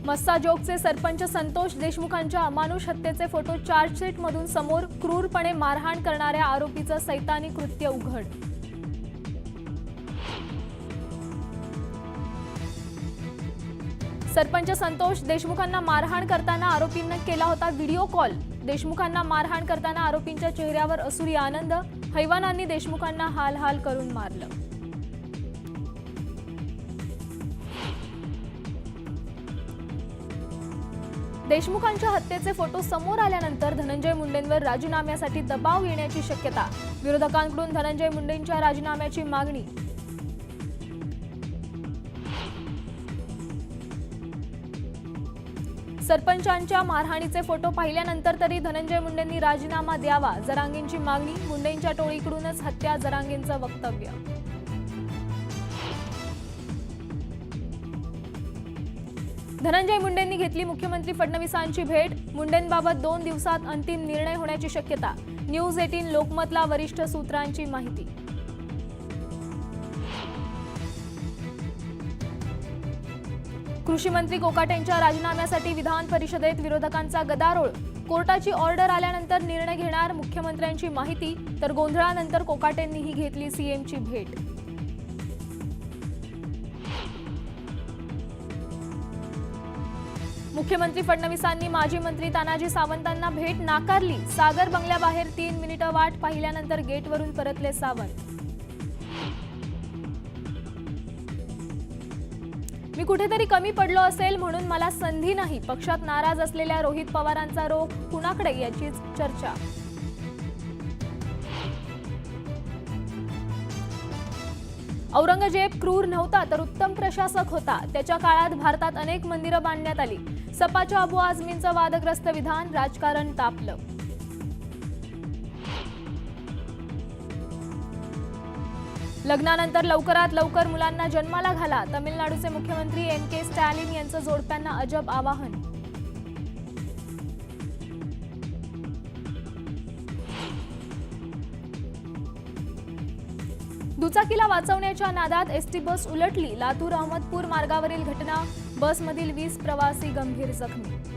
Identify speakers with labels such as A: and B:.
A: मस्साजोगचे सरपंच संतोष देशमुखांच्या अमानुष हत्येचे फोटो चार्जशीटमधून समोर. क्रूरपणे मारहाण करणाऱ्या आरोपीचं सैतानी कृत्य उघड. सरपंच संतोष देशमुखांना मारहाण करताना आरोपींना केला होता व्हिडिओ कॉल. देशमुखांना मारहाण करताना आरोपींच्या चेहऱ्यावर असुरी आनंद. हैवानांनी देशमुखांना हाल हाल करून मारलं. देशमुखांच्या हत्येचे फोटो समोर आल्यानंतर धनंजय मुंडेंवर राजीनाम्यासाठी दबाव येण्याची शक्यता. विरोधकांकडून धनंजय मुंडेंच्या राजीनाम्याची मागणी. सरपंचांच्या मारहाणीचे फोटो पाहिल्यानंतर तरी धनंजय मुंडेंनी राजीनामा द्यावा, जरांगेंची मागणी. मुंडेंच्या टोळीकडूनच हत्या, जरांगेंचं वक्तव्य. धनंजय मुंडेंनी घेतली मुख्यमंत्री फडणवीसांची भेट. मुंडेंबाबत 2 दिवसात अंतिम निर्णय होण्याची शक्यता. न्यूज 18 लोकमतला वरिष्ठ सूत्रांची माहिती. कृषी मंत्री कोकाटेंच्या राजीनाम्यासाठी विधान परिषदेत विरोधकांचा गदारोळ. कोर्टाची ऑर्डर आल्यानंतर निर्णय घेणार, मुख्यमंत्र्यांची माहिती. तर गोंधळानंतर कोकाटेंनीही घेतली सीएमची भेट. मुख्यमंत्री फडणवीसांनी माजी मंत्री तानाजी सावंतांना भेट नाकारली. सागर बंगल्याबाहेर 3 मिनिटं वाट पाहिल्यानंतर गेटवरून परतले सावंत. मी कुठेतरी कमी पडलो असेल म्हणून मला संधी नाही. पक्षात नाराज असलेल्या रोहित पवारांचा रोख कुणाकडे, याचीच चर्चा. औरंगजेब क्रूर नव्हता तर उत्तम प्रशासक होता. त्याच्या काळात भारतात अनेक मंदिरं बांधण्यात आली. सपाच्या अबू आझमींचं वादग्रस्त विधान, राजकारण तापलं. लग्नानंतर लवकरात लवकर मुलांना जन्माला घाला. तमिळनाडूचे मुख्यमंत्री के स्टॅलिन यांचं जोडप्यांना अजब आवाहन. दुचाकीला वाचवण्याच्या नादात एसटी बस उलटली. लातूर अहमदपूर मार्गावरील घटना. बसमधील 20 प्रवासी गंभीर जखमी.